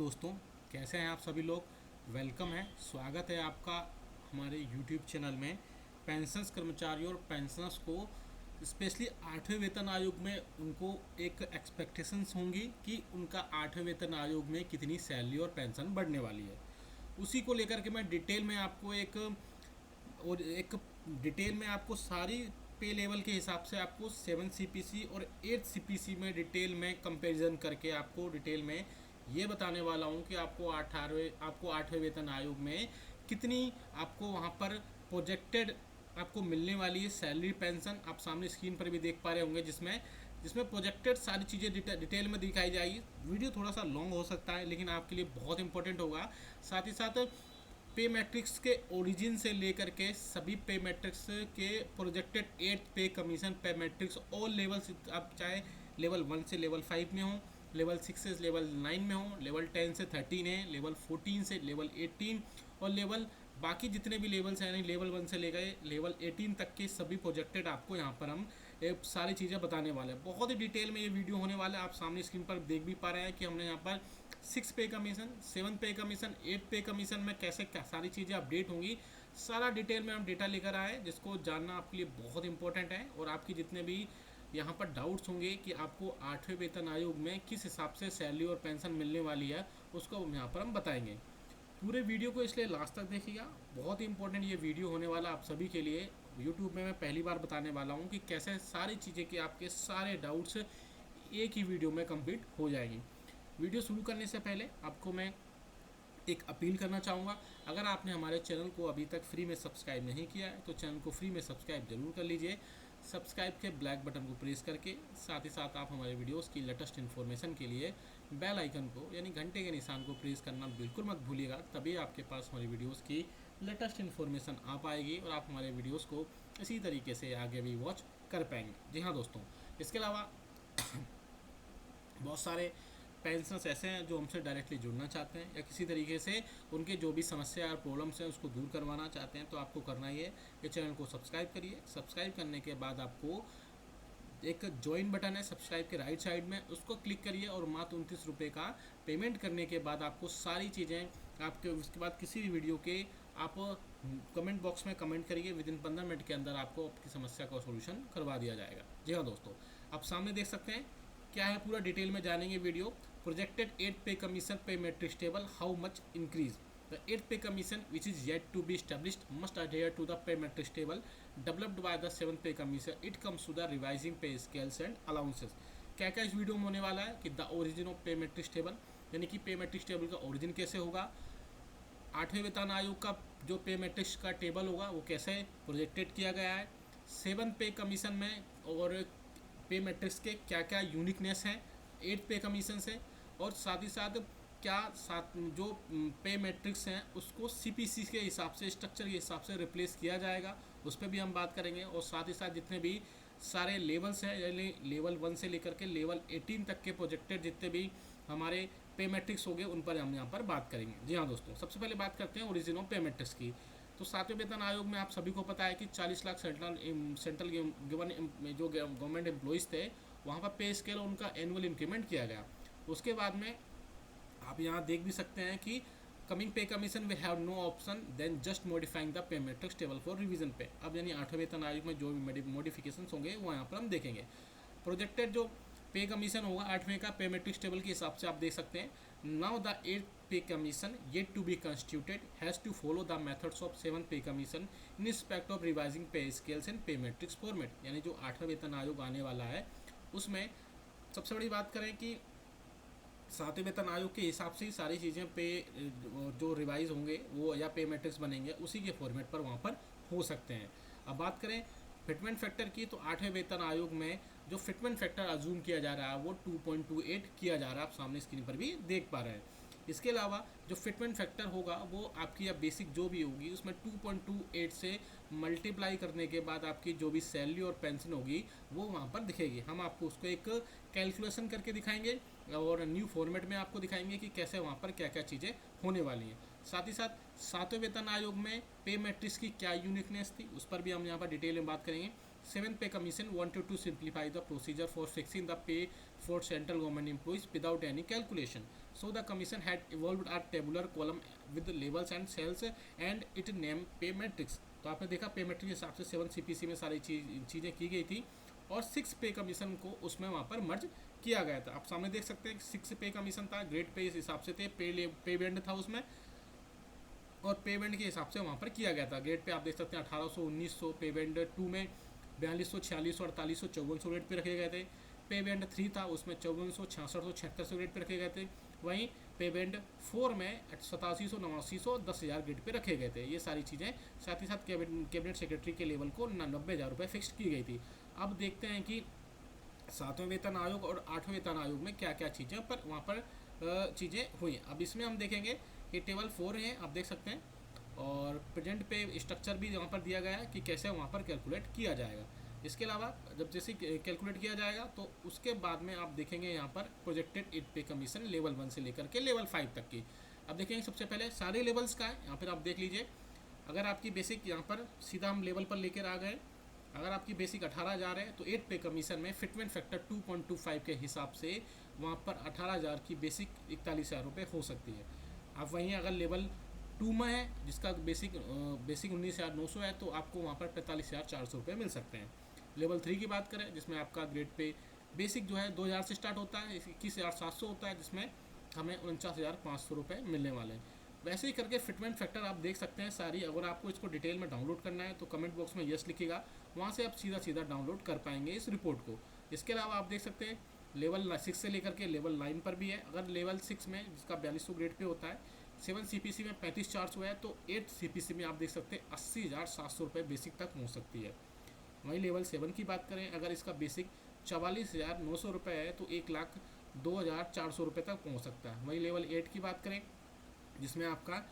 दोस्तों, कैसे हैं आप सभी लोग। वेलकम है, स्वागत है आपका हमारे यूट्यूब चैनल में। पेंशन्स कर्मचारियों और पेंशनर्स को स्पेशली 8वें वेतन आयोग में उनको एक एक्सपेक्टेशंस होंगी कि उनका 8वें वेतन आयोग में कितनी सैलरी और पेंशन बढ़ने वाली है। उसी को लेकर के मैं डिटेल में आपको एक डिटेल में आपको सारी पे लेवल के हिसाब से आपको 7 CPC और 8 CPC में डिटेल में कंपैरिजन करके आपको डिटेल में ये बताने वाला हूँ कि आपको 8वें वेतन आयोग में कितनी आपको वहाँ पर प्रोजेक्टेड आपको मिलने वाली है सैलरी पेंशन। आप सामने स्क्रीन पर भी देख पा रहे होंगे जिसमें जिसमें प्रोजेक्टेड सारी चीज़ें डिटेल में दिखाई जाएगी। वीडियो थोड़ा सा लॉन्ग हो सकता है लेकिन आपके लिए बहुत इंपॉर्टेंट होगा। साथ ही साथ पे मैट्रिक्स के ओरिजिन से लेकर के सभी पे मैट्रिक्स के projected 8 pay commission pay matrix all levels, आप चाहे लेवल 1 से लेवल 5 में हो, लेवल 6 से लेवल 9 में हो, लेवल 10 से 13 है, लेवल 14 से लेवल 18 और लेवल बाकी जितने भी लेवल्स हैं यानी लेवल 1 से लेकर लेवल 18 तक के सभी प्रोजेक्टेड आपको यहाँ पर हम सारी चीज़ें बताने वाले हैं। बहुत ही डिटेल में ये वीडियो होने वाला है। आप सामने स्क्रीन पर देख भी पा रहे हैं कि हमने यहाँ पर 6 पे commission, 7 pay commission, 8 pay commission में कैसे क्या सारी चीज़ें अपडेट होंगी, सारा डिटेल में हम डेटा लेकर आए जिसको जानना आपके लिए बहुत इंपॉर्टेंट है। और आपकी जितने भी यहाँ पर डाउट्स होंगे कि आपको 8वें वेतन आयोग में किस हिसाब से सैलरी और पेंशन मिलने वाली है उसको यहाँ पर हम बताएंगे। पूरे वीडियो को इसलिए लास्ट तक देखिएगा, बहुत ही इंपॉर्टेंट ये वीडियो होने वाला आप सभी के लिए। यूट्यूब में मैं पहली बार बताने वाला हूँ कि कैसे सारी चीज़ें कि आपके सारे डाउट्स एक ही वीडियो में कंप्लीट हो जाएंगी। वीडियो शुरू करने से पहले आपको मैं एक अपील करना चाहूँगा, अगर आपने हमारे चैनल को अभी तक फ्री में सब्सक्राइब नहीं किया है तो चैनल को फ्री में सब्सक्राइब जरूर कर लीजिए। सब्सक्राइब के ब्लैक बटन को प्रेस करके साथ ही साथ आप हमारे वीडियोस की लेटेस्ट इन्फॉर्मेशन के लिए बेल आइकन को यानी घंटे के निशान को प्रेस करना बिल्कुल मत भूलिएगा, तभी आपके पास हमारी वीडियोस की लेटेस्ट इन्फॉर्मेशन आ पाएगी और आप हमारे वीडियोस को इसी तरीके से आगे भी वॉच कर पाएंगे। जी हाँ दोस्तों, इसके अलावा बहुत सारे पेंशनर्स ऐसे हैं जो हमसे डायरेक्टली जुड़ना चाहते हैं या किसी तरीके से उनके जो भी समस्या और प्रॉब्लम्स हैं उसको दूर करवाना चाहते हैं, तो आपको करना ही है कि चैनल को सब्सक्राइब करिए। सब्सक्राइब करने के बाद आपको एक ज्वाइन बटन है सब्सक्राइब के राइट साइड में, उसको क्लिक करिए और मात्र 29 रुपये का पेमेंट करने के बाद आपको सारी चीज़ें आपके उसके बाद किसी भी वीडियो के आप कमेंट बॉक्स में कमेंट करिए, विद इन 15 मिनट के अंदर आपको आपकी समस्या का सोल्यूशन करवा दिया जाएगा। जी हाँ दोस्तों, आप सामने देख सकते हैं क्या है, पूरा डिटेल में जानेंगे video. Projected 8 pay commission pay matrix table, how much increase the 8 pay commission which is yet to be established must adhere to the pay matrix table developed by the 7th पे commission, it comes to the revising pay scales and allowances। क्या क्या इस video में होने वाला है कि the origin of पे मैट्रिक्स टेबल यानी कि पे मैट्रिक्स टेबल का ओरिजिन कैसे होगा, 8वें वेतन आयोग का जो पे मैट्रिक्स का टेबल होगा वो कैसे प्रोजेक्टेड किया गया है, 7 पे कमीशन में और पे मैट्रिक्स के क्या क्या यूनिकनेस हैं 8 पे कमीशन से, और साथ ही साथ क्या साथ जो पे मैट्रिक्स हैं उसको सीपीसी के हिसाब से स्ट्रक्चर के हिसाब से रिप्लेस किया जाएगा, उस पर भी हम बात करेंगे। और साथ ही साथ जितने भी सारे लेवल्स हैं यानी लेवल 1 से लेकर के लेवल 18 तक के प्रोजेक्टेड जितने भी हमारे पे मैट्रिक्स हो गए उन पर हम यहाँ पर बात करेंगे। जी हाँ दोस्तों, सबसे पहले बात करते हैं ओरिजिन ऑफ पे मैट्रिक्स की। तो 7वें वेतन आयोग में आप सभी को पता है कि 40 लाख सेंट्रल गिवन जो गवर्नमेंट एम्प्लॉयज़ थे वहाँ पर पे स्केल उनका एनुअल इंक्रीमेंट किया गया। उसके बाद में आप यहाँ देख भी सकते हैं कि coming pay commission we have no option then just modifying the pay matrix table for revision pay. अब यानी 8वें वेतन आयोग में जो भी मॉडिफिकेशन होंगे वो यहाँ पर हम देखेंगे। प्रोजेक्टेड जो पे कमीशन होगा 8वें का पे मैट्रिक्स टेबल के हिसाब से आप देख सकते हैं, now the 8 pay commission yet to be constituted has to follow the methods of 7 pay commission in respect of revising pay scales and pay matrix format. यानी जो 8वां वेतन आयोग आने वाला है उसमें सबसे बड़ी बात करें कि 7वें वेतन आयोग के हिसाब से ही सारी चीज़ें पे जो रिवाइज होंगे वो या पे मैट्रिक्स बनेंगे उसी के फॉर्मेट पर वहाँ पर हो सकते हैं। अब बात करें फिटमेंट फैक्टर की, तो 8वें वेतन आयोग में जो फिटमेंट फैक्टर अजूम किया जा रहा है वो 2.28 किया जा रहा है, आप सामने स्क्रीन पर भी देख पा रहे हैं। इसके अलावा जो फिटमेंट फैक्टर होगा वो आपकी या बेसिक जो भी होगी उसमें 2.28 से मल्टीप्लाई करने के बाद आपकी जो भी सैलरी और पेंशन होगी वो वहाँ पर दिखेगी। हम आपको उसको एक कैलकुलेशन करके दिखाएंगे और न्यू फॉर्मेट में आपको दिखाएंगे कि कैसे वहाँ पर क्या क्या चीज़ें होने वाली हैं। साथ ही साथ 7वें वेतन आयोग में पे मैट्रिक्स की क्या यूनिकनेस थी उस पर भी हम यहाँ पर डिटेल में बात करेंगे। Seventh pay commission wanted to simplify the procedure for fixing the pay for central government employees without any calculation. So the commission had evolved a tabular column with labels and cells and it named pay matrix. तो आपने देखा पे matrix के हिसाब से 7 CPC में सारी चीज़ें की गई थी और 6 पे कमीशन को उसमें वहाँ पर मर्ज किया गया था। आप सामने देख सकते हैं 6 पे कमीशन था, ग्रेड पे इस हिसाब से थे, पे बैंड था उसमें और पे बैंड के हिसाब से वहाँ पर किया गया था। ग्रेड पे आप देख सकते हैं 1800, 1900, पे बैंड 2 में 4200, 4600, 4800, 5400 ग्रेड पे रखे गए थे। पे बैंड 3 था उसमें 5400, 6600, 7600 ग्रेड पे रखे गए थे। वहीं पे बैंड 4 में 8700, 8900, 10,000 ग्रेड पे रखे गए थे। ये सारी चीज़ें साथ ही साथ कैबिनेट सेक्रेटरी के लेवल को 90,000 रुपये फिक्स की गई थी। अब देखते हैं कि 7वें वेतन आयोग और 8वें वेतन आयोग में क्या क्या चीज़ें पर वहाँ पर चीज़ें हुई। अब इसमें हम देखेंगे कि टेबल 4 है, आप देख सकते हैं, और प्रेजेंट पे स्ट्रक्चर भी यहाँ पर दिया गया है कि कैसे वहाँ पर कैलकुलेट किया जाएगा। इसके अलावा जब जैसे कैलकुलेट किया जाएगा तो उसके बाद में आप देखेंगे यहाँ पर प्रोजेक्टेड पे कमीशन लेवल 1 से लेकर के लेवल 5 तक की। अब देखेंगे सबसे पहले सारे लेवल्स का है, यहाँ पर आप देख लीजिए। अगर आपकी बेसिक यहाँ पर सीधा हम लेवल पर लेकर आ गए, अगर आपकी बेसिक 18,000 है तो 8 पे कमीशन में फिटमेंट फैक्टर 2.25 के हिसाब से वहाँ पर 18,000 की बेसिक 41,000 रुपये हो सकती है। अब वहीं अगर लेवल 2 में है जिसका बेसिक 19,900 है तो आपको वहाँ पर 45,400 रुपये मिल सकते हैं। लेवल 3 की बात करें जिसमें आपका ग्रेड पे बेसिक जो है 2,000 से स्टार्ट होता है, 21,700 होता है, जिसमें हमें 49,500 रुपये मिलने वाले हैं। वैसे ही करके फिटमेंट फैक्टर आप देख सकते हैं सारी। अगर आपको इसको डिटेल में डाउनलोड करना है तो कमेंट बॉक्स में यस लिखिएगा, वहाँ से आप सीधा डाउनलोड कर पाएंगे इस रिपोर्ट को। इसके अलावा आप देख सकते हैं लेवल 6 से लेकर के लेवल 9 पर भी है। अगर लेवल 6 में जिसका 4200 ग्रेड पे होता है, 7 CPC में 35,400 है तो 8 CPC में आप देख सकते हैं 80,700 रुपये बेसिक तक पहुँच सकती है। वहीं लेवल 7 की बात करें, अगर इसका बेसिक 44,900 रुपये है तो 1,02,400 रुपये तक पहुँच सकता है। वहीं लेवल 8 की बात करें जिसमें आपका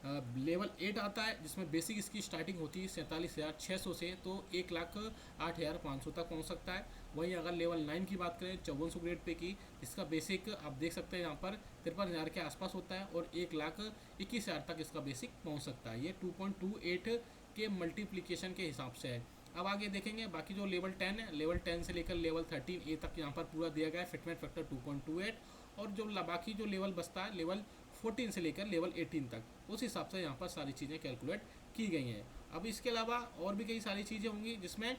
लेवल 8 आता है, जिसमें बेसिक इसकी स्टार्टिंग होती है 47,600 से, तो 1,08,500 तक पहुंच सकता है। वहीं अगर लेवल 9 की बात करें 5400 ग्रेड पे की, इसका बेसिक आप देख सकते हैं यहाँ पर 53,000 के आसपास होता है और 1,21,000 तक इसका बेसिक पहुंच सकता है। ये 2.28 के मल्टीप्लिकेशन के हिसाब से है। अब आगे देखेंगे बाकी जो लेवल 10 है, लेवल 10 से लेकर लेवल 13A तक यहाँ पर पूरा दिया गया है फिटमेंट फैक्टर 2.28, और जो बाकी जो लेवल बचता है लेवल 14 से लेकर लेवल 18 तक, उस हिसाब से यहाँ पर सारी चीज़ें कैलकुलेट की गई हैं। अब इसके अलावा और भी कई सारी चीज़ें होंगी जिसमें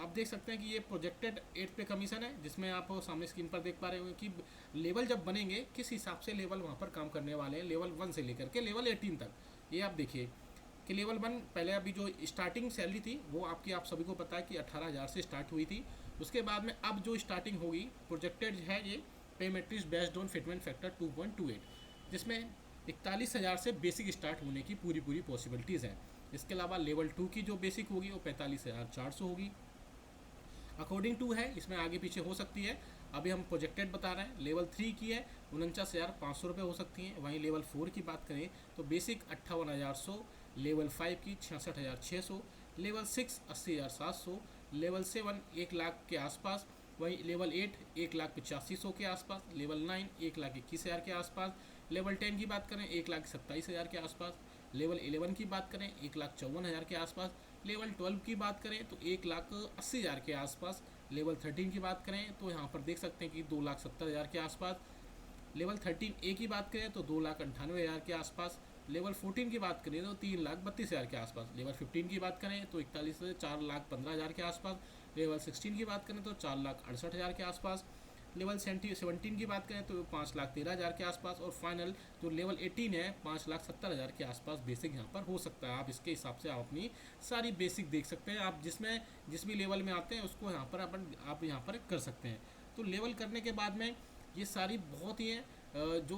आप देख सकते हैं कि ये प्रोजेक्टेड 8 पे कमीशन है, जिसमें आप सामने स्क्रीन पर देख पा रहे होंगे कि लेवल जब बनेंगे किस हिसाब से लेवल वहाँ पर काम करने वाले हैं, लेवल 1 से लेकर के लेवल 18 तक। ये आप देखिए कि लेवल 1 पहले अभी जो स्टार्टिंग सैलरी थी वो आपकी आप सभी को पता है कि 18,000 से स्टार्ट हुई थी। उसके बाद में अब जो स्टार्टिंग होगी प्रोजेक्टेड है ये पे matrix based on fitment factor 2.28, जिसमें 41,000 से बेसिक स्टार्ट होने की पूरी पॉसिबिलिटीज़ हैं। इसके अलावा लेवल 2 की जो बेसिक होगी वो 45,400 होगी अकॉर्डिंग टू है, इसमें आगे पीछे हो सकती है, अभी हम प्रोजेक्टेड बता रहे हैं। लेवल 3 की है 49,500 रुपये हो सकती हैं। वहीं लेवल 4 की बात करें तो बेसिक 58,100, लेवल 5 की 66,600, लेवल 6 80,700, लेवल 7 1 लाख के आसपास, वहीं लेवल 8 1,85,100 के आसपास, लेवल 9 1,21,000 के आसपास, लेवल 10 की बात करें 1,27,000 के आसपास, लेवल 11 की बात करें 1,54,000 के आसपास, लेवल 12 की बात करें तो 1,80,000 के आसपास, लेवल 13 की बात करें तो यहाँ पर देख सकते हैं कि 2,70,000 के आसपास, लेवल 13A की बात करें तो 2,98,000 के आसपास, लेवल 14 की बात करें तो 3,32,000 के आसपास, लेवल 15 की बात करें तो 41 से 4,15,000 के आसपास, लेवल 16 की बात करें तो 4,68,000 के आसपास, लेवल 17 की बात करें तो 5,13,000 के आसपास, और फाइनल जो लेवल 18 है 5,70,000 के आसपास बेसिक यहाँ पर हो सकता है। आप इसके हिसाब से आप अपनी सारी बेसिक देख सकते हैं, आप जिस भी लेवल में आते हैं उसको यहाँ पर आप यहाँ पर कर सकते हैं। तो लेवल करने के बाद में ये सारी बहुत ही जो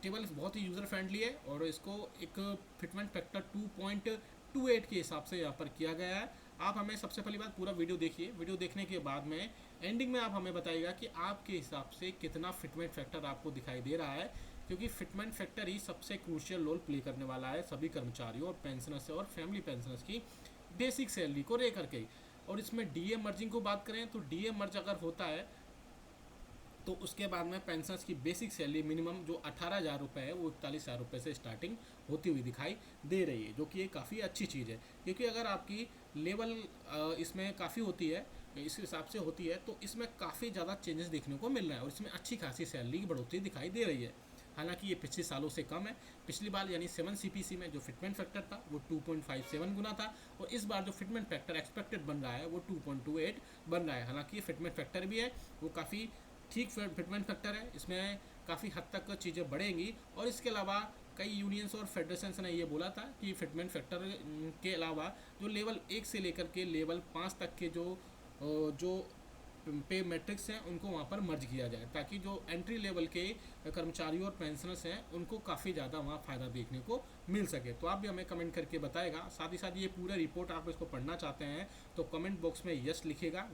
टेबल बहुत ही यूज़र फ्रेंडली है और इसको एक फिटमेंट फैक्टर 2.28 के हिसाब से यहाँ पर किया गया है। आप हमें सबसे पहली बात पूरा वीडियो देखिए, वीडियो देखने के बाद में एंडिंग में आप हमें बताइएगा कि आपके हिसाब से कितना फिटमेंट फैक्टर आपको दिखाई दे रहा है, क्योंकि फिटमेंट फैक्टर ही सबसे क्रूशियल रोल प्ले करने वाला है सभी कर्मचारियों और पेंशनर्स और फैमिली पेंशनर्स की बेसिक सैलरी को लेकर के। और इसमें डीए मर्जिंग को बात करें तो डीए मर्ज अगर होता है तो उसके बाद में पेंशनर्स की बेसिक सैलरी मिनिमम जो 18,000 रुपये है वो 41,000 रुपये से स्टार्टिंग होती हुई दिखाई दे रही है, जो कि ये काफ़ी अच्छी चीज़ है। क्योंकि अगर आपकी लेवल इसमें काफ़ी होती है, इस हिसाब से होती है, तो इसमें काफ़ी ज़्यादा चेंजेस देखने को मिल रहा है और इसमें अच्छी खासी सैलरी की बढ़ोतरी दिखाई दे रही है। हालांकि ये पिछले सालों से कम है। पिछली बार यानी 7 CPC में जो फिटमेंट फैक्टर था वो 2.57 गुना था और इस बार जो फिटमेंट फैक्टर एक्सपेक्टेड बन रहा है वो 2.28 बन रहा है। हालांकि ये फिटमेंट फैक्टर भी है वो काफ़ी ठीक फिटमेंट फैक्टर है, इसमें काफ़ी हद तक चीज़ें बढ़ेंगी। और इसके अलावा कई यूनियंस और फेडरेशंस ने ये बोला था कि फिटमेंट फैक्टर के अलावा जो लेवल 1 से लेकर के लेवल 5 तक के जो पे मैट्रिक्स हैं उनको वहाँ पर मर्ज किया जाए, ताकि जो एंट्री लेवल के कर्मचारियों और पेंशनर्स हैं उनको काफ़ी ज़्यादा वहाँ फ़ायदा देखने को मिल सके। तो आप भी हमें कमेंट करके बताएगा। साथ ही साथ ये पूरा रिपोर्ट आप इसको पढ़ना चाहते हैं तो कमेंट बॉक्स में यस लिखिएगा।